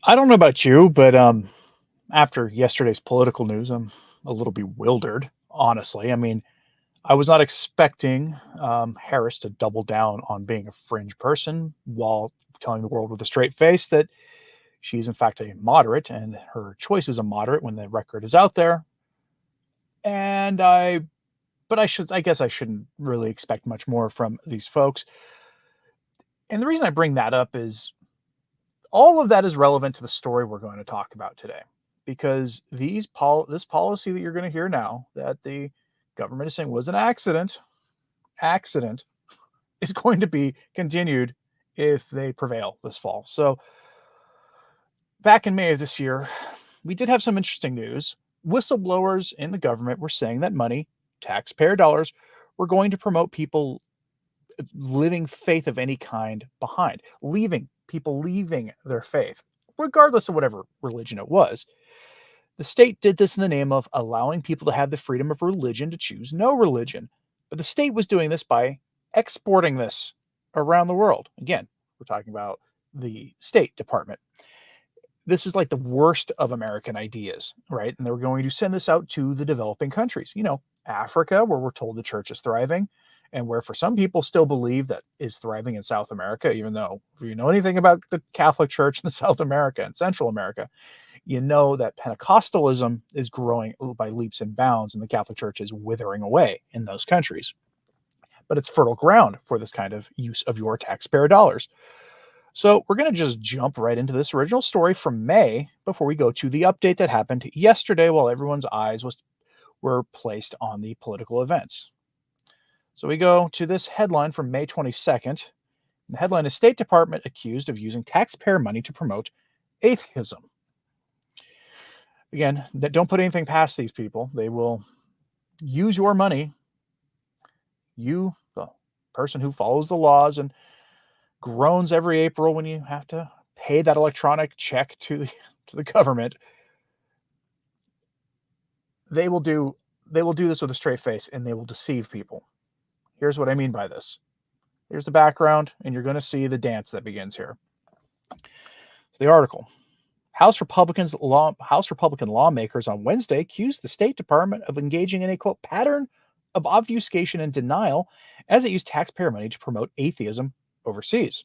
I don't know about you, but after yesterday's political news, I'm a little bewildered, honestly. I mean, I was not expecting Harris to double down on being a fringe person while telling the world with a straight face that she's, in fact, a moderate and her choice is a moderate when the record is out there. And I guess I shouldn't really expect much more from these folks. And the reason I bring that up is all of that is relevant to the story we're going to talk about today, because this policy that you're going to hear now that the government is saying was an accident is going to be continued if they prevail this fall. So back in May of this year, we did have some interesting news. Whistleblowers in the government were saying that money, taxpayer dollars, were going to promote people living faith of any kind behind, leaving their faith, regardless of whatever religion it was. The state did this in the name of allowing people to have the freedom of religion to choose no religion. But the state was doing this by exporting this around the world. Again, we're talking about the State Department. This is like the worst of American ideas, right? And they were going to send this out to the developing countries. Africa, where we're told the church is thriving, and where for some people still believe that is thriving in South America, even though if you know anything about the Catholic Church in South America and Central America, you know that Pentecostalism is growing by leaps and bounds, and the Catholic Church is withering away in those countries. But it's fertile ground for this kind of use of your taxpayer dollars. So we're going to just jump right into this original story from May before we go to the update that happened yesterday while everyone's eyes were placed on the political events. So we go to this headline from May 22nd. The headline is State Department accused of using taxpayer money to promote atheism. Again, don't put anything past these people. They will use your money. You, the person who follows the laws and groans every April when you have to pay that electronic check to the government. They will do this with a straight face, and they will deceive people. Here's what I mean by this. Here's the background, and you're going to see the dance that begins here. So the article. House Republican lawmakers on Wednesday accused the State Department of engaging in a, quote, pattern of obfuscation and denial as it used taxpayer money to promote atheism overseas.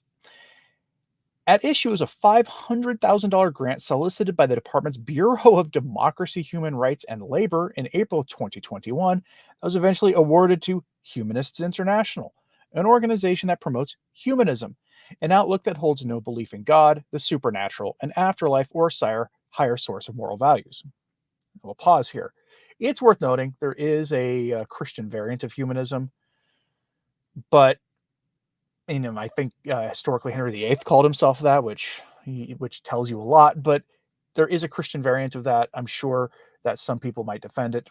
At issue is a $500,000 grant solicited by the department's Bureau of Democracy, Human Rights, and Labor in April 2021 that was eventually awarded to Humanists International, an organization that promotes humanism, an outlook that holds no belief in God, the supernatural, an afterlife, or a higher source of moral values. We'll pause here. It's worth noting there is a Christian variant of humanism, but I think historically Henry VIII called himself that, which tells you a lot. But there is a Christian variant of that. I'm sure that some people might defend it.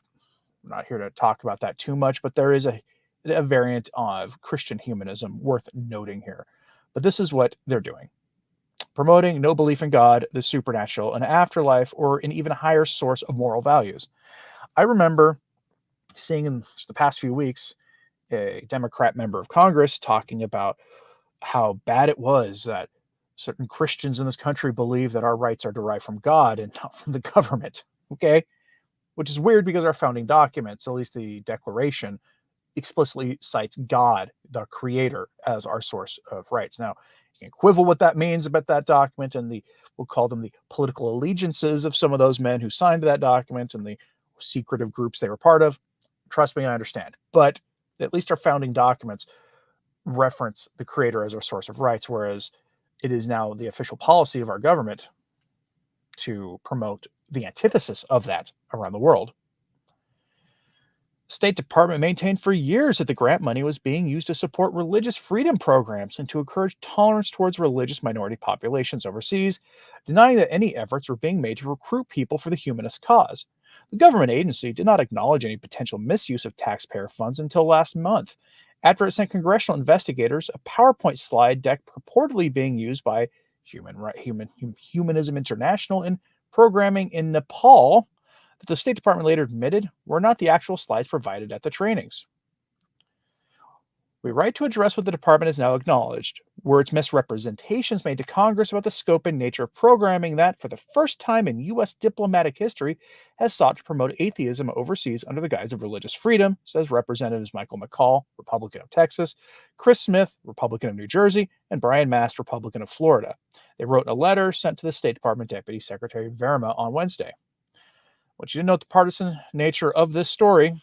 I'm not here to talk about that too much, but there is a variant of Christian humanism worth noting here. But this is what they're doing. Promoting no belief in God, the supernatural, an afterlife, or an even higher source of moral values. I remember seeing in just the past few weeks a Democrat member of Congress talking about how bad it was that certain Christians in this country believe that our rights are derived from God and not from the government. Okay? Which is weird because our founding documents, at least the Declaration, explicitly cites God, the creator, as our source of rights. Now, you can quibble what that means about that document, and we'll call them the political allegiances of some of those men who signed that document and the secretive groups they were part of. Trust me, I understand. But at least our founding documents reference the creator as our source of rights, whereas it is now the official policy of our government to promote the antithesis of that around the world. State Department maintained for years that the grant money was being used to support religious freedom programs and to encourage tolerance towards religious minority populations overseas, denying that any efforts were being made to recruit people for the humanist cause. The government agency did not acknowledge any potential misuse of taxpayer funds until last month, after it sent congressional investigators a PowerPoint slide deck purportedly being used by Humanism International in programming in Nepal that the State Department later admitted were not the actual slides provided at the trainings. We write to address what the department has now acknowledged, were its misrepresentations made to Congress about the scope and nature of programming that, for the first time in U.S. diplomatic history, has sought to promote atheism overseas under the guise of religious freedom, says Representatives Michael McCall, Republican of Texas, Chris Smith, Republican of New Jersey, and Brian Mast, Republican of Florida. They wrote a letter sent to the State Department Deputy Secretary Verma on Wednesday. I want you to note the partisan nature of this story.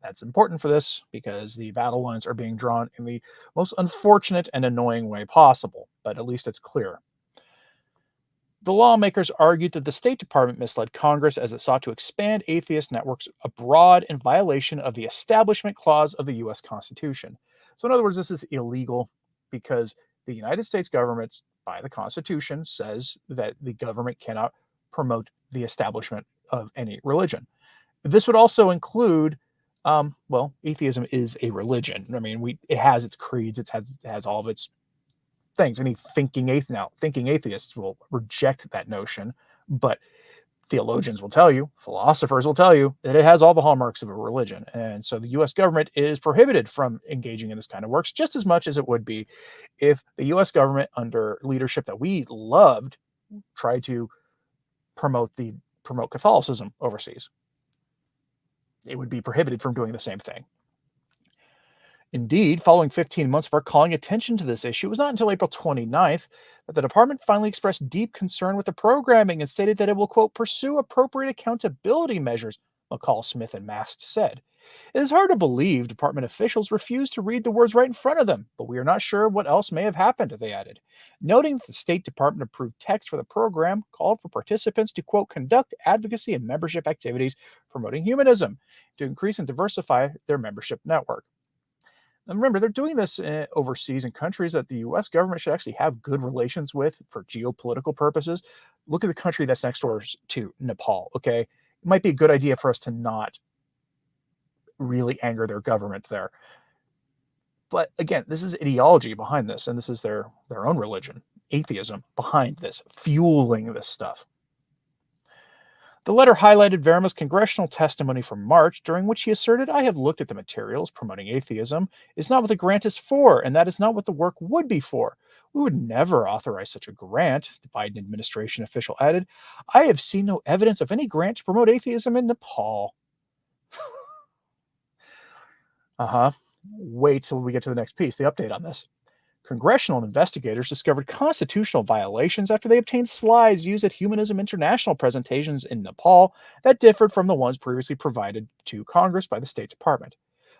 That's important for this because the battle lines are being drawn in the most unfortunate and annoying way possible, but at least it's clear. The lawmakers argued that the State Department misled Congress as it sought to expand atheist networks abroad in violation of the Establishment Clause of the U.S. Constitution. So, in other words, this is illegal because the United States government, by the Constitution, says that the government cannot promote the establishment of any religion. This would also include atheism is a religion. I mean, it has its creeds, it has all of its things. Any thinking atheists will reject that notion, but theologians will tell you, philosophers will tell you that it has all the hallmarks of a religion. And so the U.S. government is prohibited from engaging in this kind of works just as much as it would be if the U.S. government, under leadership that we loved, tried to promote Catholicism overseas. It would be prohibited from doing the same thing. Indeed, following 15 months of our calling attention to this issue, it was not until April 29th that the department finally expressed deep concern with the programming and stated that it will, quote, pursue appropriate accountability measures, McCall, Smith, and Mast said. It is hard to believe department officials refused to read the words right in front of them, but we are not sure what else may have happened, they added. Noting that the State Department approved text for the program called for participants to, quote, conduct advocacy and membership activities promoting humanism to increase and diversify their membership network. And remember, they're doing this overseas in countries that the U.S. government should actually have good relations with for geopolitical purposes. Look at the country that's next door to Nepal, okay? It might be a good idea for us to not really anger their government there. But again, this is ideology behind this, and this is their own religion, atheism, behind this, fueling this stuff. The letter highlighted Verma's congressional testimony from March, during which he asserted, I have looked at the materials promoting atheism, is not what the grant is for, and that is not what the work would be for. We would never authorize such a grant, the Biden administration official added. I have seen no evidence of any grant to promote atheism in Nepal. Wait till we get to the next piece, the update on this. Congressional investigators discovered constitutional violations after they obtained slides used at Humanism International presentations in Nepal that differed from the ones previously provided to Congress by the State Department.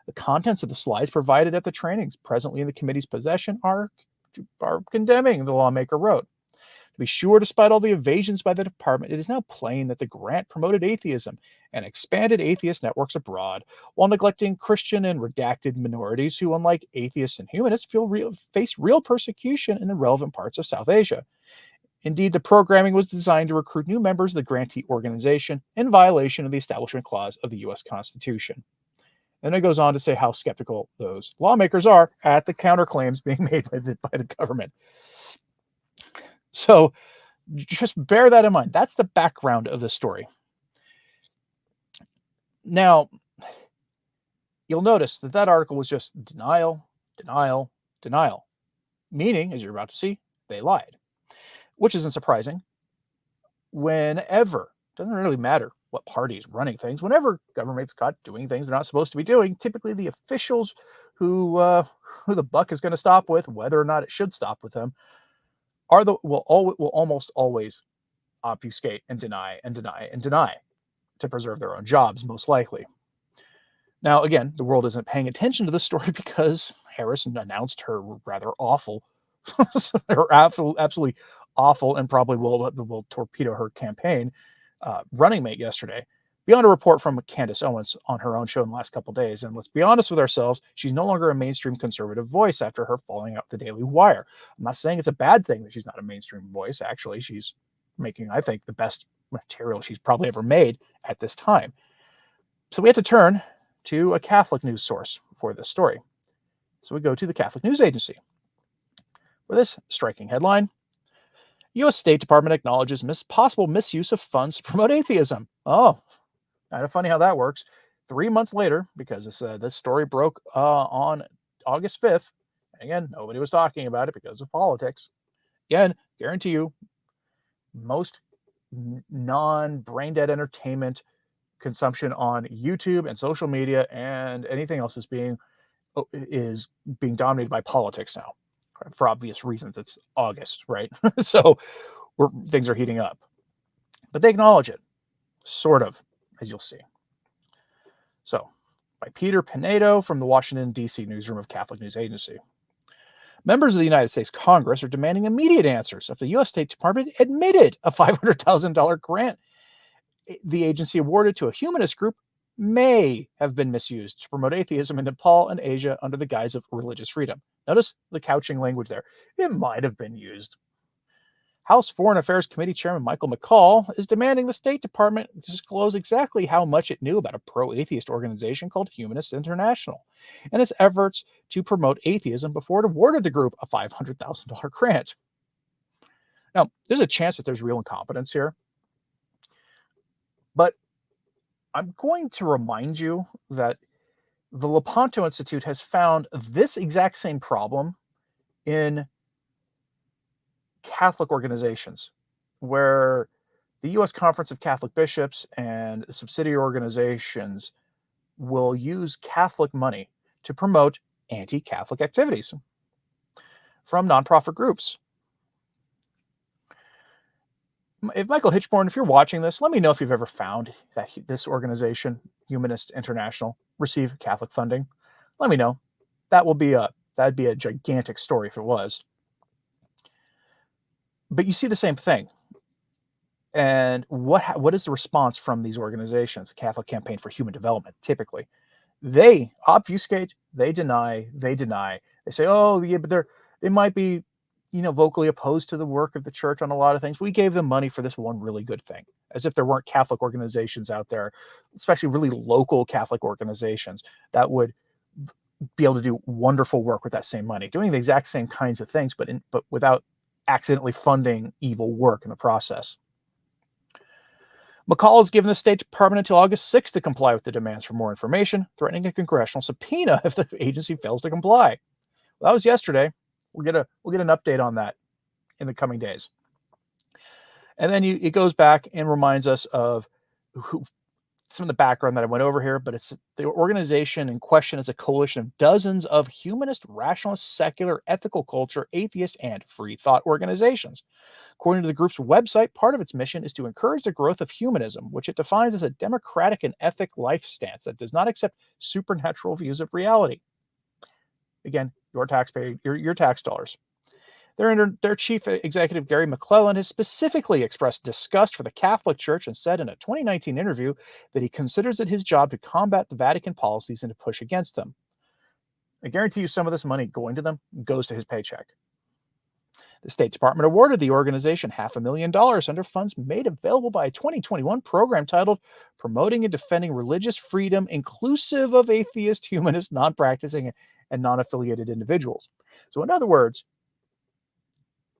The contents of the slides provided at the trainings presently in the committee's possession are condemning, the lawmaker wrote. To be sure, despite all the evasions by the department, it is now plain that the grant promoted atheism and expanded atheist networks abroad, while neglecting Christian and redacted minorities who, unlike atheists and humanists, face real persecution in the relevant parts of South Asia. Indeed, the programming was designed to recruit new members of the grantee organization in violation of the Establishment Clause of the U.S. Constitution. And it goes on to say how skeptical those lawmakers are at the counterclaims being made by the government. So just bear that in mind. That's the background of the story. Now, you'll notice that article was just denial, denial, denial. Meaning, as you're about to see, they lied. Which isn't surprising. Whenever, doesn't really matter what party is running things, whenever government's caught doing things they're not supposed to be doing, typically the officials who the buck is going to stop with, whether or not it should stop with them, will almost always obfuscate and deny and deny and deny to preserve their own jobs, most likely. Now, again, the world isn't paying attention to this story because Harris announced her rather awful, her absolutely awful, and probably will torpedo her campaign running mate yesterday. Beyond a report from Candace Owens on her own show in the last couple of days. And let's be honest with ourselves, she's no longer a mainstream conservative voice after her falling out with the Daily Wire. I'm not saying it's a bad thing that she's not a mainstream voice. Actually, she's making, I think, the best material she's probably ever made at this time. So we had to turn to a Catholic news source for this story. So we go to the Catholic News Agency for this striking headline. U.S. State Department acknowledges possible misuse of funds to promote atheism. Oh, kind of funny how that works. 3 months later, because this story broke on August 5th. Again, nobody was talking about it because of politics. Again, guarantee you, most non-brain dead entertainment consumption on YouTube and social media and anything else is being dominated by politics now, for obvious reasons. It's August, right? So things are heating up, but they acknowledge it, sort of, as you'll see. So, by Peter Pinedo from the Washington, D.C. newsroom of Catholic News Agency. Members of the United States Congress are demanding immediate answers after the U.S. State Department admitted a $500,000 grant the agency awarded to a humanist group may have been misused to promote atheism in Nepal and Asia under the guise of religious freedom. Notice the couching language there. It might have been used. House Foreign Affairs Committee Chairman Michael McCall is demanding the State Department disclose exactly how much it knew about a pro-atheist organization called Humanist International and its efforts to promote atheism before it awarded the group a $500,000 grant. Now, there's a chance that there's real incompetence here, but I'm going to remind you that the Lepanto Institute has found this exact same problem in Catholic organizations, where the U.S. Conference of Catholic Bishops and subsidiary organizations will use Catholic money to promote anti-Catholic activities from nonprofit groups. If Michael Hitchborn, if you're watching this, let me know if you've ever found that this organization, Humanist International, receive Catholic funding. Let me know. That'd be a gigantic story if it was. But you see the same thing. And what is the response from these organizations? Catholic Campaign for Human Development, typically. They obfuscate, they deny. They say, oh, yeah, but they might be, vocally opposed to the work of the church on a lot of things. We gave them money for this one really good thing, as if there weren't Catholic organizations out there, especially really local Catholic organizations that would be able to do wonderful work with that same money, doing the exact same kinds of things, but without accidentally funding evil work in the process. McCall has given the State Department until August 6th to comply with the demands for more information, threatening a congressional subpoena if the agency fails to comply. Well, that was yesterday. We'll get an update on that in the coming days. And then it goes back and reminds us of some of the background that I went over here, but it's the organization in question is a coalition of dozens of humanist, rationalist, secular, ethical culture, atheist, and free thought organizations. According to the group's website, part of its mission is to encourage the growth of humanism, which it defines as a democratic and ethic life stance that does not accept supernatural views of reality. Again, your taxpayer, your tax dollars. Their chief executive, Gary McClellan, has specifically expressed disgust for the Catholic Church and said in a 2019 interview that he considers it his job to combat the Vatican policies and to push against them. I guarantee you some of this money going to them goes to his paycheck. The State Department awarded the organization $500,000 under funds made available by a 2021 program titled Promoting and Defending Religious Freedom Inclusive of Atheist, Humanist, Non-Practicing, and Non-Affiliated Individuals. So in other words,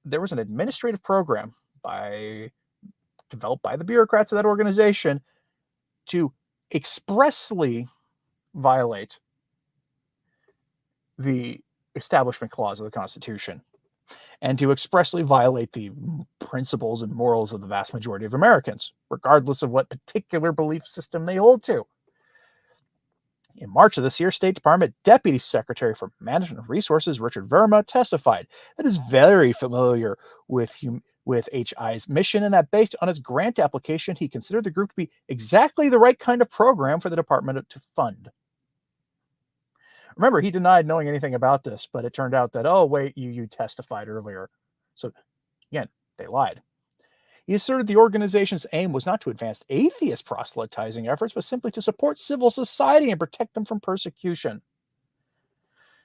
there was an administrative program developed by the bureaucrats of that organization to expressly violate the Establishment Clause of the Constitution and to expressly violate the principles and morals of the vast majority of Americans, regardless of what particular belief system they hold to. In March of this year, State Department Deputy Secretary for Management and Resources, Richard Verma, testified that is very familiar with HI's mission and that based on its grant application, he considered the group to be exactly the right kind of program for the department to fund. Remember, he denied knowing anything about this, but it turned out that, oh, wait, you testified earlier. So, again, they lied. He asserted the organization's aim was not to advance atheist proselytizing efforts, but simply to support civil society and protect them from persecution.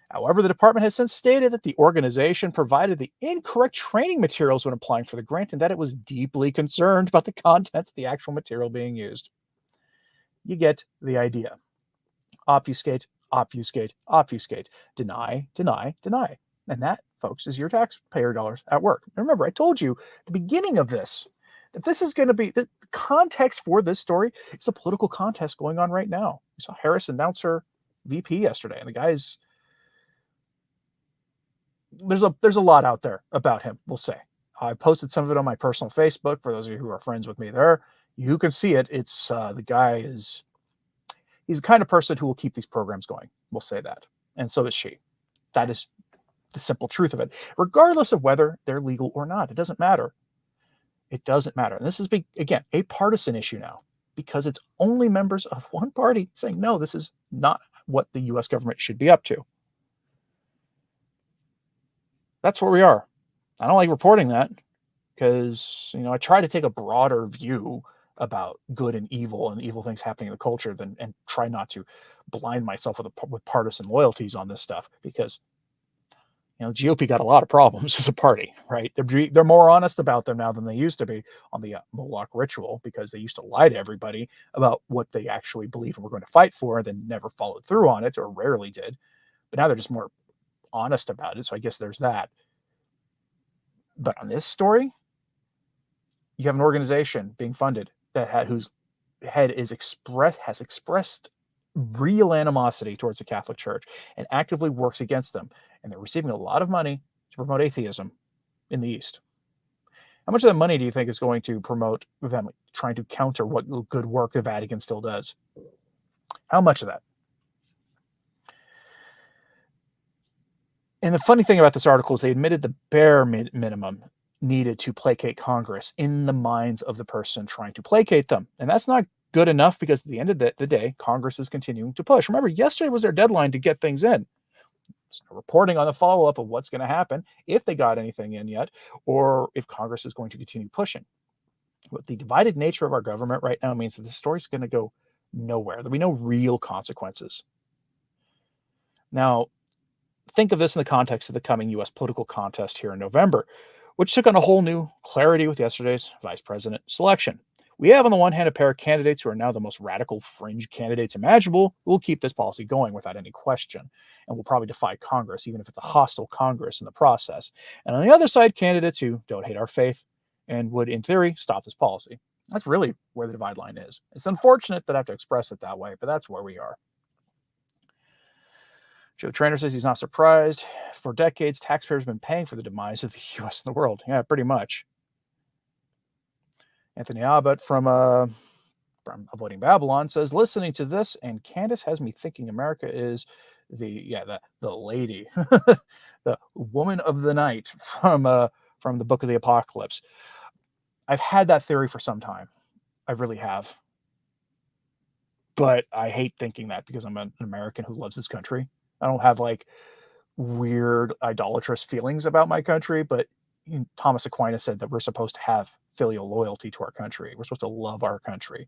However, the department has since stated that the organization provided the incorrect training materials when applying for the grant and that it was deeply concerned about the contents of the actual material being used. You get the idea. Obfuscate, obfuscate, obfuscate. Deny, deny, deny. And that, folks, is your taxpayer dollars at work. Remember, I told you at the beginning of this that this is going to be the context for this story. It's a political contest going on right now. We saw Harris announce her VP yesterday, and the guy's there's a lot out there about him, we'll say. I posted some of it on my personal Facebook. For those of you who are friends with me there, you can see it. It's the guy is, he's the kind of person who will keep these programs going. We'll say that. And so is she. That is the simple truth of it. Regardless of whether they're legal or not, it doesn't matter. It doesn't matter. And this is, again, a partisan issue now, because it's only members of one party saying, no, this is not what the U.S. government should be up to. That's where we are. I don't like reporting that because, I try to take a broader view about good and evil things happening in the culture and try not to blind myself with partisan loyalties on this stuff, because GOP got a lot of problems as a party, right? They're more honest about them now than they used to be on the Moloch ritual, because they used to lie to everybody about what they actually believed and were going to fight for, and then never followed through on it, or rarely did. But now they're just more honest about it. So I guess there's that. But on this story, you have an organization being funded whose head has expressed real animosity towards the Catholic Church and actively works against them. And they're receiving a lot of money to promote atheism in the East. How much of that money do you think is going to promote them trying to counter what good work the Vatican still does? How much of that? And the funny thing about this article is they admitted the bare minimum needed to placate Congress in the minds of the person trying to placate them. And that's not good enough, because at the end of the day, Congress is continuing to push. Remember, yesterday was their deadline to get things in. Reporting on the follow-up of what's going to happen, if they got anything in yet, or if Congress is going to continue pushing. But the divided nature of our government right now means that this story is going to go nowhere. There'll be no real consequences. Now, think of this in the context of the coming U.S. political contest here in November, which took on a whole new clarity with yesterday's vice president selection. We have, on the one hand, a pair of candidates who are now the most radical fringe candidates imaginable, who will keep this policy going without any question, and will probably defy Congress, even if it's a hostile Congress in the process. And on the other side, candidates who don't hate our faith and would, in theory, stop this policy. That's really where the divide line is. It's unfortunate that I have to express it that way, but that's where we are. Joe Trainer says he's not surprised. For decades, taxpayers have been paying for the demise of the U.S. and the world. Yeah, pretty much. Anthony Abbott from Avoiding Babylon says, listening to this and Candace has me thinking America is the lady, the woman of the night from the Book of the Apocalypse. I've had that theory for some time. I really have. But I hate thinking that, because I'm an American who loves this country. I don't have like weird idolatrous feelings about my country, but Thomas Aquinas said that we're supposed to have filial loyalty to our country. We're supposed to love our country.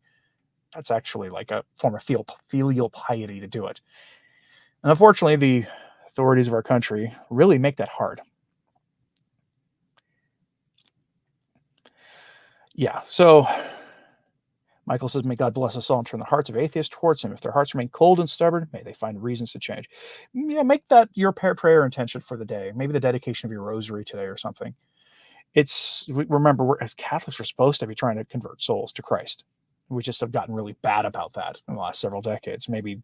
That's actually like a form of filial piety to do it. And unfortunately, the authorities of our country really make that hard. Yeah, so Michael says, may God bless us all and turn the hearts of atheists towards him. If their hearts remain cold and stubborn, may they find reasons to change. Yeah, make that your prayer intention for the day. Maybe the dedication of your rosary today or something. Remember, as Catholics, we're supposed to be trying to convert souls to Christ. We just have gotten really bad about that in the last several decades, maybe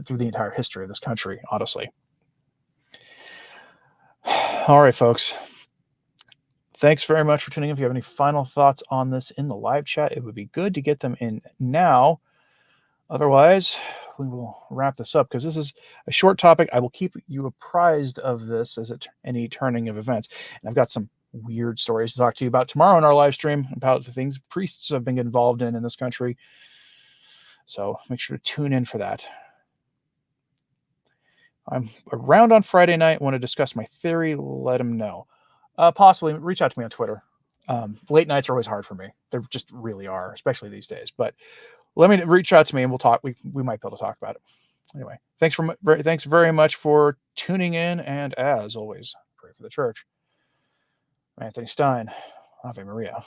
through the entire history of this country, honestly. All right, folks. Thanks very much for tuning in. If you have any final thoughts on this in the live chat, it would be good to get them in now. Otherwise, we will wrap this up, because this is a short topic. I will keep you apprised of this as any turning of events. And I've got some weird stories to talk to you about tomorrow in our live stream about the things priests have been involved in this country. So make sure to tune in for that. I'm around on Friday night. Want to discuss my theory? Let them know. Possibly reach out to me on Twitter. Late nights are always hard for me. They just really are, especially these days. But let me reach out to me and we'll talk. We might be able to talk about it. Anyway, thanks very much for tuning in. And as always, pray for the church. Anthony Stine, Ave Maria.